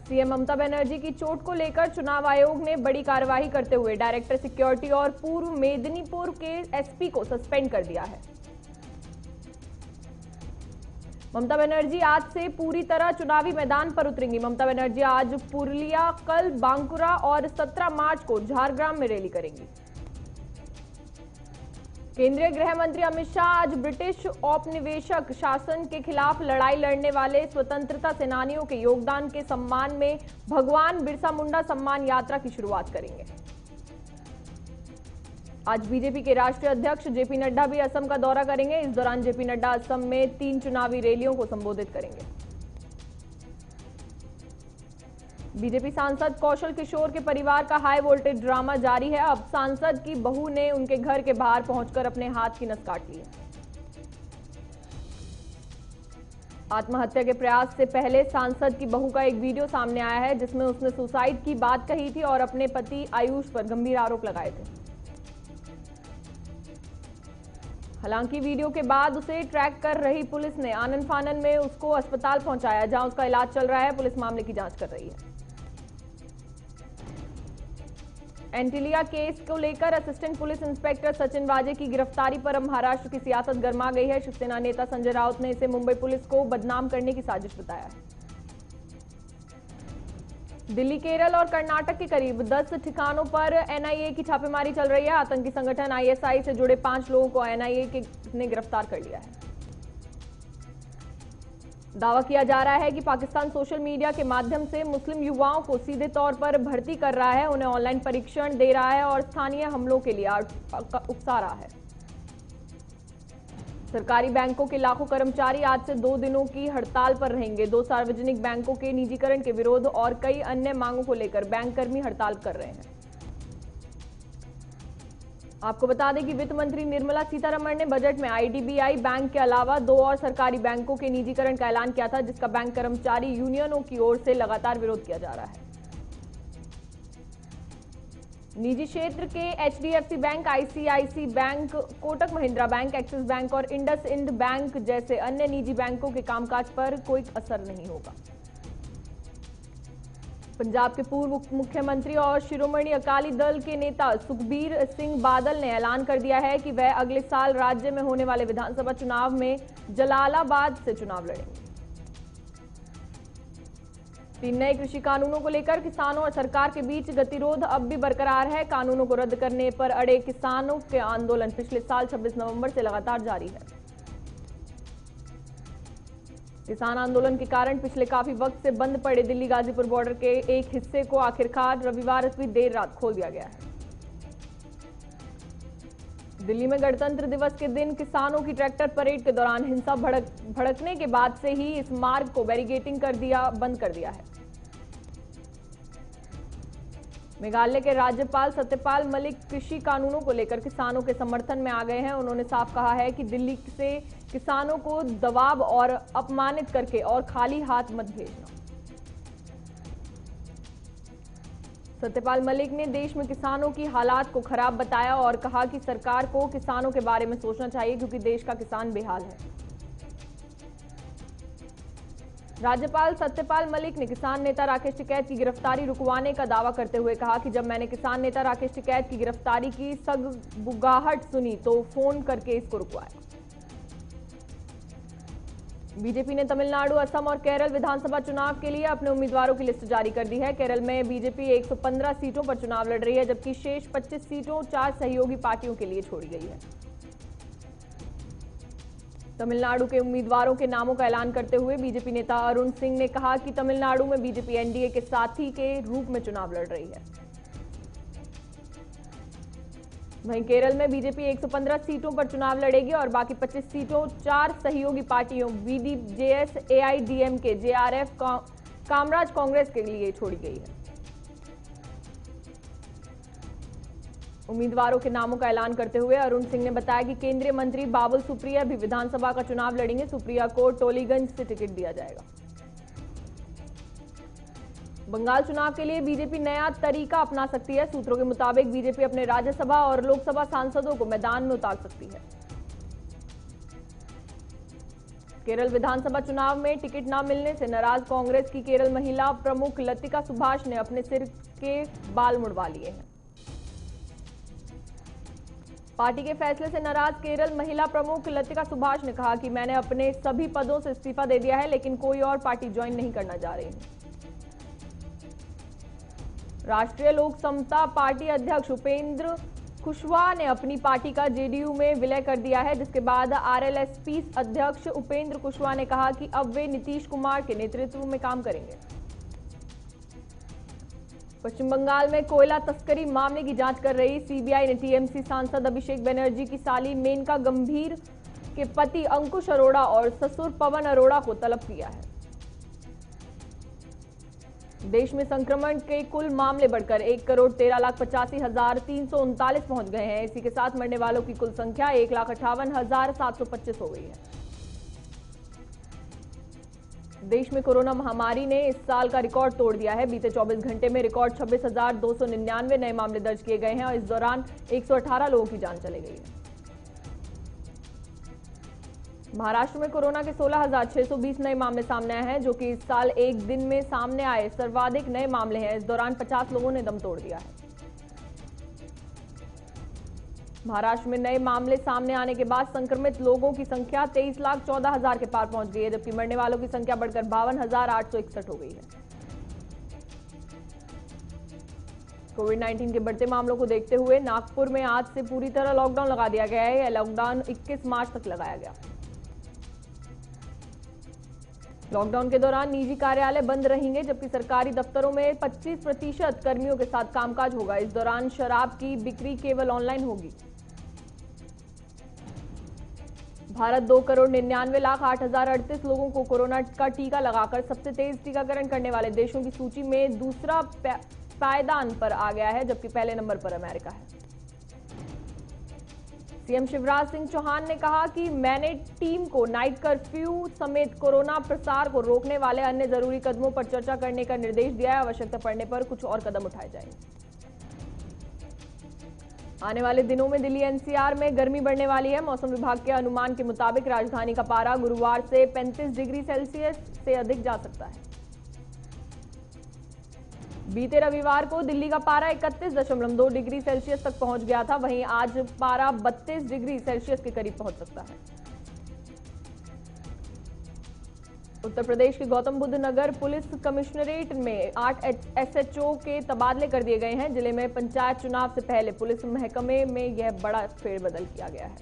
CM Mamata Banerjee की चोट को लेकर चुनाव आयोग ने बड़ी कार्यवाही करते हुए डायरेक्टर सिक्योरिटी और पूर्व मेदिनीपुर के एसपी को सस्पेंड कर दिया है। ममता बनर्जी आज से पूरी तरह चुनावी मैदान पर उतरेंगी। ममता बनर्जी आज पुरुलिया, कल बांकुरा और 17 मार्च को झारग्राम में रैली करेंगी। केंद्रीय गृह मंत्री अमित शाह आज ब्रिटिश औपनिवेशिक शासन के खिलाफ लड़ाई लड़ने वाले स्वतंत्रता सेनानियों के योगदान के सम्मान में भगवान बिरसा मुंडा सम्मान यात्रा की शुरुआत करेंगे। आज बीजेपी के राष्ट्रीय अध्यक्ष जेपी नड्डा भी असम का दौरा करेंगे। इस दौरान जेपी नड्डा असम में 3 चुनावी रैलियों को संबोधित करेंगे। बीजेपी सांसद कौशल किशोर के परिवार का हाई वोल्टेज ड्रामा जारी है। अब सांसद की बहू ने उनके घर के बाहर पहुंचकर अपने हाथ की नस काट ली है। आत्महत्या के प्रयास से पहले सांसद की बहू का एक वीडियो सामने आया है, जिसमें उसने सुसाइड की बात कही थी और अपने पति आयुष पर गंभीर आरोप लगाए थे। हालांकि वीडियो के बाद उसे ट्रैक कर रही पुलिस ने आनन फानन में उसको अस्पताल पहुंचाया, जहां उसका इलाज चल रहा है। पुलिस मामले की जांच कर रही है। एंटीलिया केस को लेकर असिस्टेंट पुलिस इंस्पेक्टर सचिन वाजे की गिरफ्तारी पर अब महाराष्ट्र की सियासत गर्मा गई है। शिवसेना नेता संजय राउत ने इसे मुंबई पुलिस को बदनाम करने की साजिश बताया। दिल्ली, केरल और कर्नाटक के करीब 10 ठिकानों पर एनआईए की छापेमारी चल रही है। आतंकी संगठन आईएसआई से जुड़े 5 लोगों को एनआईए ने गिरफ्तार कर लिया है। दावा किया जा रहा है कि पाकिस्तान सोशल मीडिया के माध्यम से मुस्लिम युवाओं को सीधे तौर पर भर्ती कर रहा है, उन्हें ऑनलाइन प्रशिक्षण दे रहा है और स्थानीय हमलों के लिए उकसा रहा है। सरकारी बैंकों के लाखों कर्मचारी आज से 2 दिनों की हड़ताल पर रहेंगे। 2 सार्वजनिक बैंकों के निजीकरण के विरोध और कई अन्य मांगों को लेकर बैंक कर्मी हड़ताल कर रहे हैं। आपको बता दें कि वित्त मंत्री निर्मला सीतारमण ने बजट में आईडीबीआई बैंक के अलावा 2 और सरकारी बैंकों के निजीकरण का ऐलान किया था, जिसका बैंक कर्मचारी यूनियनों की ओर से लगातार विरोध किया जा रहा है। निजी क्षेत्र के HDFC bank, ICIC bank, Kotak Mahindra bank, Axis bank और इंडसइंड बैंक जैसे अन्य निजी बैंकों के कामकाज पर कोई असर नहीं होगा। पंजाब के पूर्व मुख्यमंत्री और शिरोमणि अकाली दल के नेता सुखबीर सिंह बादल ने ऐलान कर दिया है कि वह अगले साल राज्य में होने वाले विधानसभा चुनाव में जलालाबाद से चुनाव लड़ेंगे। 3 नए कृषि कानूनों को लेकर किसानों और सरकार के बीच गतिरोध अब भी बरकरार है। कानूनों को रद्द करने पर अड़े किसानों के आंदोलन पिछले साल 26 नवंबर से लगातार जारी है। किसान आंदोलन के कारण पिछले काफी वक्त से बंद पड़े दिल्ली गाजीपुर बॉर्डर के एक हिस्से को आखिरकार रविवार भी देर रात खोल दिया गया है। दिल्ली में गणतंत्र दिवस के दिन किसानों की ट्रैक्टर परेड के दौरान हिंसा भड़कने के बाद से ही इस मार्ग को बैरिकेडिंग बंद कर दिया है। मेघालय के राज्यपाल सत्यपाल मलिक कृषि कानूनों को लेकर किसानों के समर्थन में आ गए हैं। उन्होंने साफ कहा है कि दिल्ली से किसानों को दबाव और अपमानित करके और खाली हाथ मत भेजना। सत्यपाल मलिक ने देश में किसानों की हालात को खराब बताया और कहा कि सरकार को किसानों के बारे में सोचना चाहिए, क्योंकि देश का किसान बेहाल है। राज्यपाल सत्यपाल मलिक ने किसान नेता राकेश टिकैत की गिरफ्तारी रुकवाने का दावा करते हुए कहा कि जब मैंने किसान नेता राकेश टिकैत की गिरफ्तारी की सगबुगाहट सुनी तो फोन करके इसको रुकवाया। बीजेपी ने तमिलनाडु, असम और केरल विधानसभा चुनाव के लिए अपने उम्मीदवारों की लिस्ट जारी कर दी है। केरल में बीजेपी 115 सीटों पर चुनाव लड़ रही है, जबकि शेष 25 सीटों 4 सहयोगी पार्टियों के लिए छोड़ी गई है। तमिलनाडु के उम्मीदवारों के नामों का ऐलान करते हुए बीजेपी नेता अरुण सिंह ने कहा कि तमिलनाडु में बीजेपी एनडीए के साथी के रूप में चुनाव लड़ रही है। वहीं केरल में बीजेपी 115 सीटों पर चुनाव लड़ेगी और बाकी 25 सीटों 4 सहयोगी पार्टियों वीडीजेएस, एआईडीएमके, जेआरएफ, कामराज कांग्रेस के लिए छोड़ी गई है। उम्मीदवारों के नामों का ऐलान करते हुए अरुण सिंह ने बताया कि केंद्रीय मंत्री बाबुल सुप्रिया भी विधानसभा का चुनाव लड़ेंगे। सुप्रिया को टोलीगंज से टिकट दिया जाएगा। बंगाल चुनाव के लिए बीजेपी नया तरीका अपना सकती है। सूत्रों के मुताबिक बीजेपी अपने राज्यसभा और लोकसभा सांसदों को मैदान में उतार सकती है। केरल विधानसभा चुनाव में टिकट न मिलने से नाराज कांग्रेस की केरल महिला प्रमुख लतिका सुभाष ने अपने सिर के बाल मुड़वा लिए हैं। पार्टी के फैसले से नाराज केरल महिला प्रमुख लतिका सुभाष ने कहा कि मैंने अपने सभी पदों से इस्तीफा दे दिया है, लेकिन कोई और पार्टी ज्वाइन नहीं करना जा रही है। राष्ट्रीय लोक समता पार्टी अध्यक्ष उपेंद्र कुशवाहा ने अपनी पार्टी का जेडीयू में विलय कर दिया है, जिसके बाद आरएलएसपी अध्यक्ष उपेंद्र कुशवाहा ने कहा कि अब वे नीतीश कुमार के नेतृत्व में काम करेंगे। पश्चिम बंगाल में कोयला तस्करी मामले की जांच कर रही सीबीआई ने टीएमसी सांसद अभिषेक बनर्जी की साली मेनका गंभीर के पति अंकुश अरोड़ा और ससुर पवन अरोड़ा को तलब किया है। देश में संक्रमण के कुल मामले बढ़कर 1,13,85,339 पहुंच गए हैं। इसी के साथ मरने वालों की कुल संख्या 1,58,725 हो गई है। देश में कोरोना महामारी ने इस साल का रिकॉर्ड तोड़ दिया है। बीते 24 घंटे में रिकॉर्ड 26,299 नए मामले दर्ज किए गए हैं और इस दौरान 118 लोगों की जान चली गई है। महाराष्ट्र में कोरोना के 16,620 नए मामले सामने आए हैं, जो कि इस साल एक दिन में सामने आए सर्वाधिक नए मामले हैं। इस दौरान 50 लोगों ने दम तोड़ दिया है। महाराष्ट्र में नए मामले सामने आने के बाद संक्रमित लोगों की संख्या 23,14,000 के पार पहुंच गई है, जबकि मरने वालों की संख्या बढ़कर 52,861 हो गई है। कोविड-19 के बढ़ते मामलों को देखते हुए नागपुर में आज से पूरी तरह लॉकडाउन लगा दिया गया है। यह लॉकडाउन 21 मार्च तक लगाया गया। लॉकडाउन के दौरान निजी कार्यालय बंद रहेंगे, जबकि सरकारी दफ्तरों में 25% कर्मियों के साथ कामकाज होगा। इस दौरान शराब की बिक्री केवल ऑनलाइन होगी। भारत 2,99,08,038 लोगों को कोरोना का टीका लगाकर सबसे तेज टीकाकरण करने वाले देशों की सूची में दूसरा पायदान पर आ गया है, जबकि पहले नंबर पर अमेरिका है। सीएम शिवराज सिंह चौहान ने कहा कि मैंने टीम को नाइट कर्फ्यू समेत कोरोना प्रसार को रोकने वाले अन्य जरूरी कदमों पर चर्चा करने का निर्देश दिया है। आवश्यकता पड़ने पर कुछ और कदम उठाए जाएंगे। आने वाले दिनों में दिल्ली एनसीआर में गर्मी बढ़ने वाली है। मौसम विभाग के अनुमान के मुताबिक राजधानी का पारा गुरुवार से 35 डिग्री सेल्सियस से अधिक जा सकता है। बीते रविवार को दिल्ली का पारा 31.2 डिग्री सेल्सियस तक पहुंच गया था। वहीं आज पारा 32 डिग्री सेल्सियस के करीब पहुंच सकता है। उत्तर प्रदेश के गौतम बुद्ध नगर पुलिस कमिश्नरेट में 8 एसएचओ के तबादले कर दिए गए हैं। जिले में पंचायत चुनाव से पहले पुलिस महकमे में यह बड़ा फेरबदल किया गया है।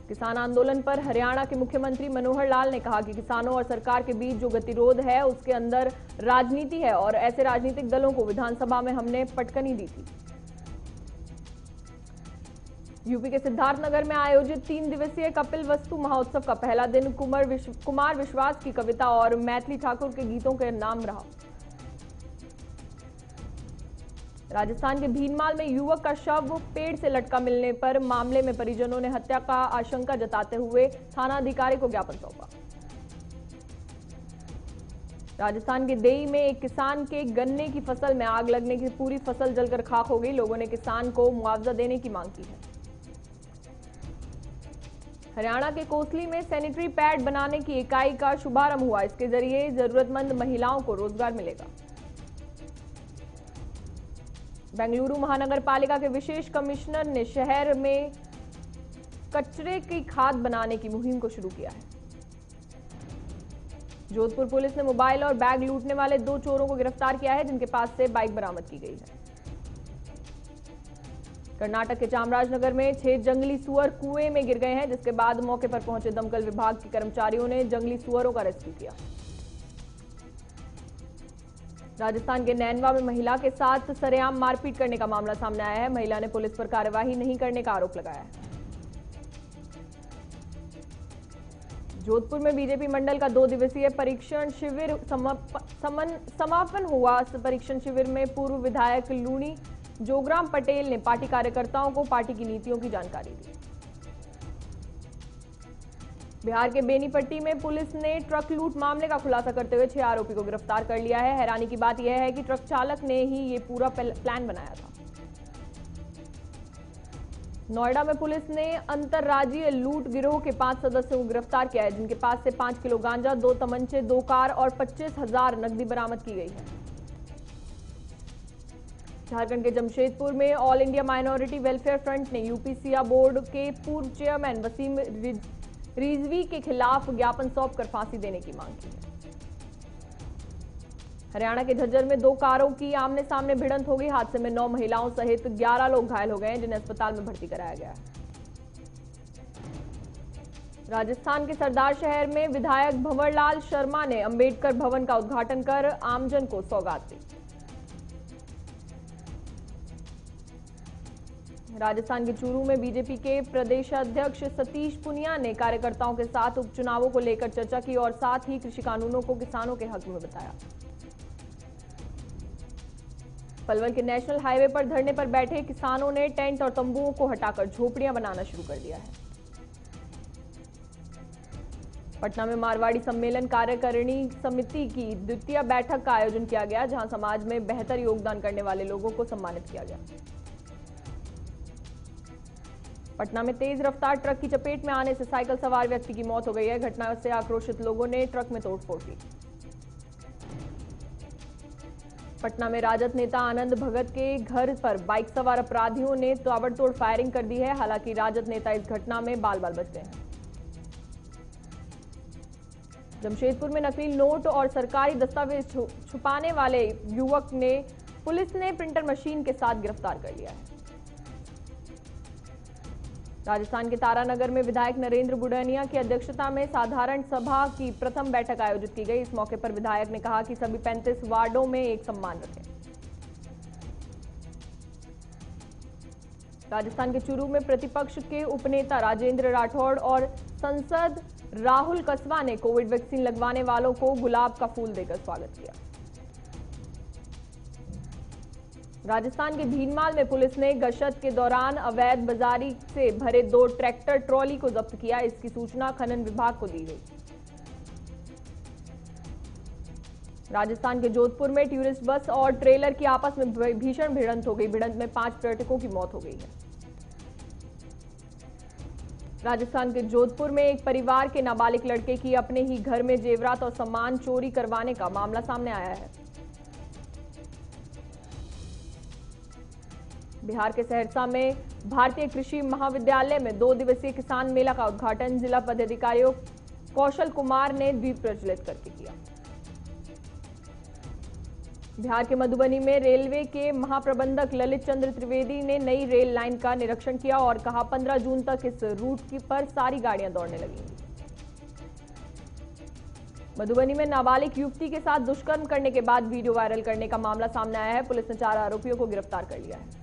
किसान आंदोलन पर हरियाणा के मुख्यमंत्री मनोहर लाल ने कहा कि किसानों और सरकार के बीच जो गतिरोध है उसके अंदर राजनीति है और ऐसे राजनीतिक दलों को विधानसभा में हमने पटकनी दी थी। यूपी के सिद्धार्थनगर में आयोजित 3 दिवसीय कपिल वस्तु महोत्सव का पहला दिन कुमार विश्वास की कविता और मैथिली ठाकुर के गीतों के नाम रहा। राजस्थान के भीनमाल में युवक का शव पेड़ से लटका मिलने पर मामले में परिजनों ने हत्या का आशंका जताते हुए थाना अधिकारी को ज्ञापन सौंपा। राजस्थान के देई में एक किसान के गन्ने की फसल में आग लगने की पूरी फसल जलकर खाक हो गई। लोगों ने किसान को मुआवजा देने की मांग की है। हरियाणा के कोसली में सैनिटरी पैड बनाने की इकाई का शुभारंभ हुआ। इसके जरिए जरूरतमंद महिलाओं को रोजगार मिलेगा। बेंगलुरु महानगर पालिका के विशेष कमिश्नर ने शहर में कचरे की खाद बनाने की मुहिम को शुरू किया है। जोधपुर पुलिस ने मोबाइल और बैग लूटने वाले 2 चोरों को गिरफ्तार किया है, जिनके पास से बाइक बरामद की गई है। कर्नाटक के चामराजनगर में 6 जंगली सुअर कुएं में गिर गए हैं, जिसके बाद मौके पर पहुंचे दमकल विभाग के कर्मचारियों ने जंगली सुअरों का रेस्क्यू किया। राजस्थान के नैनवा में महिला के साथ सरेआम मारपीट करने का मामला सामने आया है। महिला ने पुलिस पर कार्रवाई नहीं करने का आरोप लगाया है। जोधपुर में बीजेपी मंडल का 2 दिवसीय परीक्षण शिविर समापन हुआ। परीक्षण शिविर में पूर्व विधायक लूणी जोगराम पटेल ने पार्टी कार्यकर्ताओं को पार्टी की नीतियों की जानकारी दी। बिहार के बेनीपट्टी में पुलिस ने ट्रक लूट मामले का खुलासा करते हुए 6 आरोपी को गिरफ्तार कर लिया है। हैरानी की बात यह है कि ट्रक चालक ने ही ये पूरा प्लान बनाया था। नोएडा में पुलिस ने अंतर्राज्यीय लूट गिरोह के 5 सदस्यों को गिरफ्तार किया है, जिनके पास से 5 किलो गांजा, 2 तमंचे, 2 कार और 25,000 नकदी बरामद की गई है। झारखंड के जमशेदपुर में all India minority welfare front ने यूपीसीआ बोर्ड के पूर्व चेयरमैन वसीम रिजवी के खिलाफ ज्ञापन सौंपकर फांसी देने की मांग की है। हरियाणा के झज्जर में 2 कारों की आमने सामने भिड़ंत हो गई। हादसे में 9 महिलाओं सहित 11 लोग घायल हो गए हैं, जिन्हें अस्पताल में भर्ती कराया गया है। राजस्थान के सरदार शहर में विधायक भंवरलाल शर्मा ने अंबेडकर भवन का उद्घाटन कर आमजन को सौगात दी। राजस्थान के चूरू में बीजेपी के प्रदेश अध्यक्ष सतीश पुनिया ने कार्यकर्ताओं के साथ उपचुनावों को लेकर चर्चा की और साथ ही कृषि कानूनों को किसानों के हक में बताया। पलवल के नेशनल हाईवे पर धरने पर बैठे किसानों ने टेंट और तंबुओं को हटाकर झोपड़ियां बनाना शुरू कर दिया है। पटना में मारवाड़ी सम्मेलन कार्यकारिणी समिति की द्वितीय बैठक का आयोजन किया गया, जहां समाज में बेहतर योगदान करने वाले लोगों को सम्मानित किया गया। पटना में तेज रफ्तार ट्रक की चपेट में आने से साइकिल सवार व्यक्ति की मौत हो गई है। घटना से आक्रोशित लोगों ने ट्रक में तोड़फोड़ की। पटना में राजद नेता आनंद भगत के घर पर बाइक सवार अपराधियों ने ताबड़तोड़ फायरिंग कर दी है। हालांकि राजद नेता इस घटना में बाल बाल बच गए हैं। जमशेदपुर में नकली नोट और सरकारी दस्तावेज छुपाने वाले युवक ने पुलिस ने प्रिंटर मशीन के साथ गिरफ्तार कर लिया है। राजस्थान के तारानगर में विधायक नरेंद्र बुढ़ानिया की अध्यक्षता में साधारण सभा की प्रथम बैठक आयोजित की गई। इस मौके पर विधायक ने कहा कि सभी 35 वार्डों में एक सम्मान रखें। राजस्थान के चूरू में प्रतिपक्ष के उपनेता राजेंद्र राठौड़ और सांसद राहुल कस्वा ने कोविड वैक्सीन लगवाने वालों को गुलाब का फूल देकर स्वागत किया। राजस्थान के भीनमाल में पुलिस ने गश्त के दौरान अवैध बाजारी से भरे 2 ट्रैक्टर ट्रॉली को जब्त किया। इसकी सूचना खनन विभाग को दी गई। राजस्थान के जोधपुर में टूरिस्ट बस और ट्रेलर की आपस में भीषण भिड़ंत हो गई। भिड़ंत में 5 पर्यटकों की मौत हो गई है। राजस्थान के जोधपुर में एक परिवार के नाबालिग लड़के की अपने ही घर में जेवरात और सामान चोरी करवाने का मामला सामने आया है। बिहार के सहरसा में भारतीय कृषि महाविद्यालय में 2 दिवसीय किसान मेला का उद्घाटन जिला पदाधिकारी कौशल कुमार ने दीप प्रज्वलित करके किया। बिहार के मधुबनी में रेलवे के महाप्रबंधक ललित चंद्र त्रिवेदी ने नई रेल लाइन का निरीक्षण किया और कहा 15 जून तक इस रूट पर सारी गाड़ियां दौड़ने लगेंगी। मधुबनी में नाबालिग युवती के साथ दुष्कर्म करने के बाद वीडियो वायरल करने का मामला सामने आया है। पुलिस ने 4 आरोपियों को गिरफ्तार कर लिया है।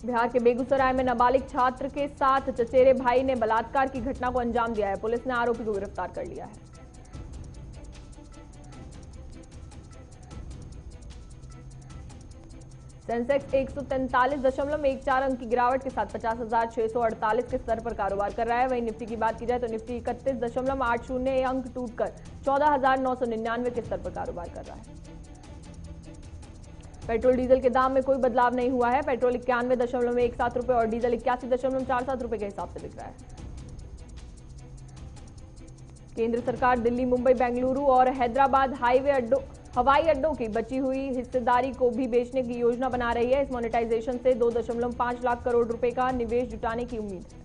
बिहार के बेगूसराय में नाबालिग छात्र के साथ चचेरे भाई ने बलात्कार की घटना को अंजाम दिया है। पुलिस ने आरोपी को गिरफ्तार कर लिया है। सेंसेक्स 143.14 अंक की गिरावट के साथ 50,648 के स्तर पर कारोबार कर रहा है। वहीं निफ्टी की बात की जाए तो निफ्टी 31.80 अंक टूटकर 14,999 के स्तर पर कारोबार कर रहा है। पेट्रोल डीजल के दाम में कोई बदलाव नहीं हुआ है। पेट्रोल 91.17 रुपए और डीजल 81.47 रुपए के हिसाब से बिक रहा है। केंद्र सरकार दिल्ली, मुंबई, बेंगलुरु और हैदराबाद हवाई अड्डों की बची हुई हिस्सेदारी को भी बेचने की योजना बना रही है। इस मोनेटाइजेशन से 2.5 लाख करोड़ रुपए का निवेश जुटाने की उम्मीद है।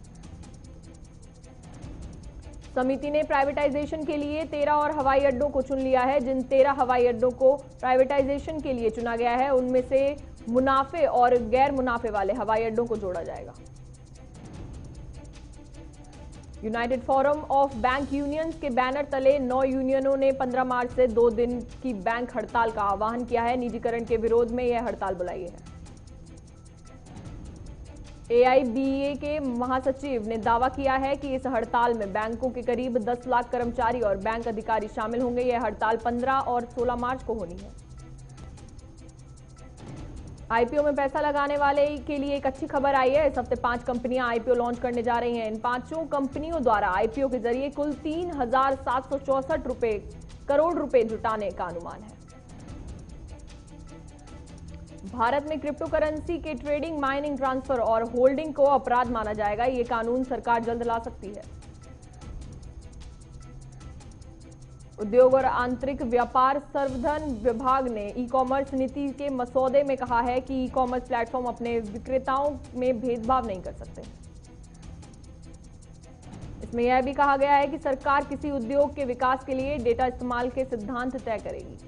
समिति ने प्राइवेटाइजेशन के लिए 13 और हवाई अड्डों को चुन लिया है। जिन 13 हवाई अड्डों को प्राइवेटाइजेशन के लिए चुना गया है, उनमें से मुनाफे और गैर मुनाफे वाले हवाई अड्डों को जोड़ा जाएगा। United forum of bank unions के बैनर तले 9 यूनियनों ने 15 मार्च से 2 दिन की बैंक हड़ताल का आह्वान किया है। निजीकरण के विरोध में यह हड़ताल बुलाई है। AIBA के महासचिव ने दावा किया है कि इस हड़ताल में बैंकों के करीब 10 लाख कर्मचारी और बैंक अधिकारी शामिल होंगे। यह हड़ताल 15 और 16 मार्च को होनी है। IPO में पैसा लगाने वाले के लिए एक अच्छी खबर आई है। इस हफ्ते 5 कंपनियां IPO लॉन्च करने जा रही हैं। इन 5 कंपनियों द्वारा IPO के जरिए कुल 3,764 करोड़ रुपए जुटाने का अनुमान है। भारत में क्रिप्टो करेंसी के ट्रेडिंग, माइनिंग, ट्रांसफर और होल्डिंग को अपराध माना जाएगा। ये कानून सरकार जल्द ला सकती है। उद्योग और आंतरिक व्यापार संवर्धन विभाग ने ई कॉमर्स नीति के मसौदे में कहा है कि ई कॉमर्स प्लेटफॉर्म अपने विक्रेताओं में भेदभाव नहीं कर सकते। इसमें यह भी कहा गया है कि सरकार किसी उद्योग के विकास के लिए डेटा इस्तेमाल के सिद्धांत तय करेगी।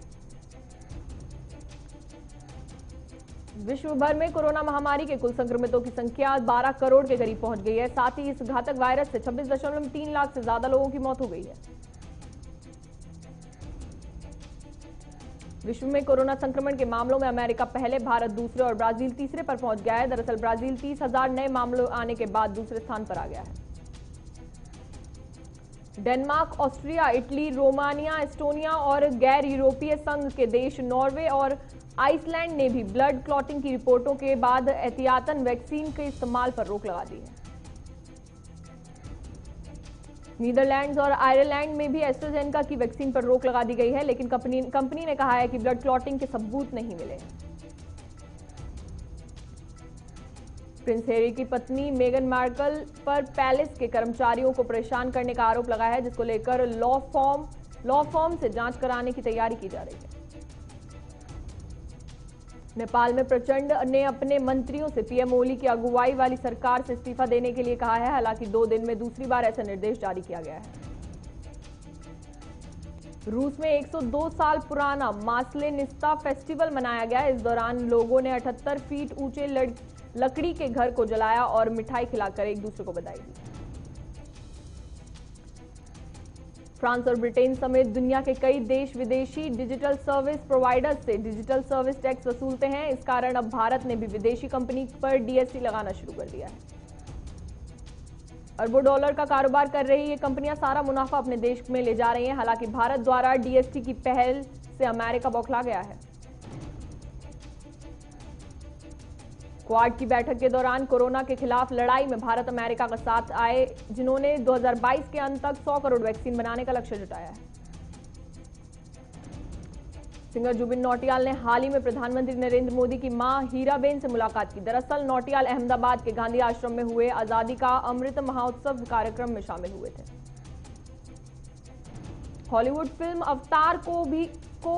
विश्व भर में कोरोना महामारी के कुल संक्रमितों की संख्या 12 करोड़ के करीब पहुंच गई है। साथ ही इस घातक वायरस से 26.3 लाख से ज्यादा लोगों की मौत हो गई है। विश्व में कोरोना संक्रमण के मामलों में अमेरिका पहले, भारत दूसरे और ब्राजील तीसरे पर पहुंच गया है। दरअसल ब्राजील 30,000 नए मामलों आने के बाद दूसरे स्थान पर आ गया है। Denmark, Austria, Italy, Romania, Estonia और गैर यूरोपीय संघ के देश नॉर्वे और आइसलैंड ने भी ब्लड क्लॉटिंग की रिपोर्टों के बाद एहतियातन वैक्सीन के इस्तेमाल पर रोक लगा दी है। नीदरलैंड्स और आयरलैंड में भी एस्ट्राजेनेका की वैक्सीन पर रोक लगा दी गई है, लेकिन कंपनी ने कहा है कि ब्लड क्लॉटिंग के सबूत नहीं मिले। प्रिंस हैरी की पत्नी मेगन मार्कल पर पैलेस के कर्मचारियों को परेशान करने का आरोप लगा है, जिसको लेकर लॉ फॉर्म से जांच कराने की तैयारी की जा रही है। नेपाल में प्रचंड ने अपने मंत्रियों से पीएम ओली की अगुवाई वाली सरकार से इस्तीफा देने के लिए कहा है। हालांकि 2 दिन में दूसरी बार ऐसा निर्देश जारी किया गया है। रूस में 102 साल पुराना मास्लेनिस्ता फेस्टिवल मनाया गया। इस दौरान लोगों ने 78 फीट ऊंचे लकड़ी के घर को जलाया और मिठाई खिलाकर एक दूसरे को बधाई दी। फ्रांस और ब्रिटेन समेत दुनिया के कई देश विदेशी डिजिटल सर्विस प्रोवाइडर्स से डिजिटल सर्विस टैक्स वसूलते हैं। इस कारण अब भारत ने भी विदेशी कंपनी पर डीएसटी लगाना शुरू कर दिया है। अरबों डॉलर का कारोबार कर रही ये कंपनियां सारा मुनाफा अपने देश में ले जा रही हैं। हालांकि भारत द्वारा डीएसटी की पहल से अमेरिका बौखला गया है। क्वाड की बैठक के दौरान कोरोना के खिलाफ लड़ाई में भारत अमेरिका का साथ आए, जिन्होंने 2022 के अंत तक 100 करोड़ वैक्सीन बनाने का लक्ष्य जुटाया है। सिंगर जुबिन नौटियाल ने हाल ही में प्रधानमंत्री नरेंद्र मोदी की मां हीराबेन से मुलाकात की। दरअसल नौटियाल अहमदाबाद के गांधी आश्रम में हुए आजादी का अमृत महोत्सव कार्यक्रम में शामिल हुए थे। हॉलीवुड फिल्म अवतार को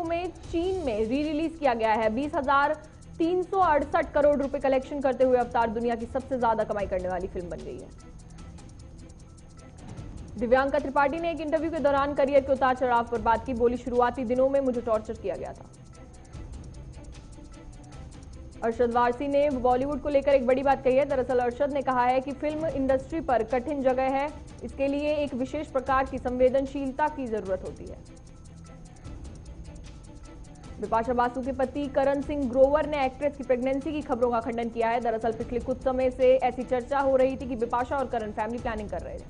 में चीन में री रिलीज किया गया है। 20,368 करोड़ रुपए कलेक्शन करते हुए अवतार दुनिया की सबसे ज्यादा कमाई करने वाली फिल्म बन गई है। दिव्यांका त्रिपाठी ने एक इंटरव्यू के दौरान करियर के उतार चढ़ाव पर बात की। बोली, शुरुआती दिनों में मुझे टॉर्चर किया गया था। अरशद वारसी ने बॉलीवुड को लेकर एक बड़ी बात कही है। दरअसल अरशद ने कहा है कि फिल्म इंडस्ट्री पर कठिन जगह है, इसके लिए एक विशेष प्रकार की संवेदनशीलता की जरूरत होती है। बिपाशा बासु के पति करण सिंह ग्रोवर ने एक्ट्रेस की प्रेगनेंसी की खबरों का खंडन किया है। दरअसल पिछले कुछ समय से ऐसी चर्चा हो रही थी कि बिपाशा और करण फैमिली प्लानिंग कर रहे थे।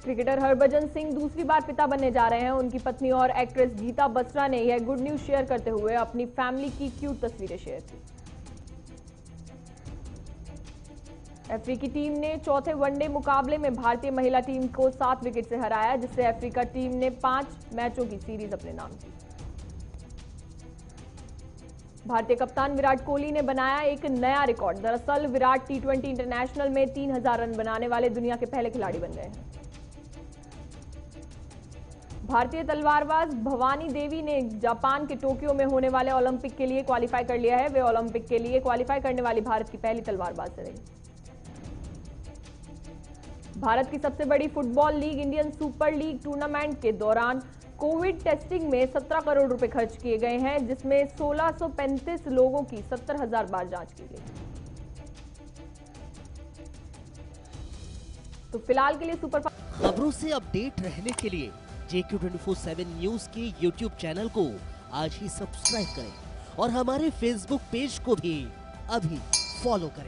क्रिकेटर हरभजन सिंह दूसरी बार पिता बनने जा रहे हैं। उनकी पत्नी और एक्ट्रेस गीता बसरा ने यह गुड न्यूज शेयर करते हुए अपनी फैमिली की क्यूट तस्वीरें शेयर की। अफ्रीकी टीम ने चौथे वनडे मुकाबले में भारतीय महिला टीम को 7 विकेट से हराया, जिससे अफ्रीका टीम ने 5 मैचों की सीरीज अपने नाम की। भारतीय कप्तान विराट कोहली ने बनाया एक नया रिकॉर्ड। दरअसल विराट T20 इंटरनेशनल में 3000 रन बनाने वाले दुनिया के पहले खिलाड़ी बन गए हैं। भारतीय तलवारबाज भवानी देवी ने जापान के टोक्यो में होने वाले ओलंपिक के लिए क्वालिफाई कर लिया है। वे ओलंपिक के लिए क्वालिफाई करने वाली भारत की पहली तलवारबाज रही। भारत की सबसे बड़ी football league Indian super league tournament के दौरान कोविड टेस्टिंग में 17 करोड़ रुपए खर्च किए गए हैं, जिसमें 1635 लोगों की 70,000 बार जांच की गई। तो फिलहाल के लिए सुपर खबरों से अपडेट रहने के लिए JQ24/7 न्यूज के YouTube चैनल को आज ही सब्सक्राइब करें और हमारे Facebook पेज को भी अभी फॉलो करें।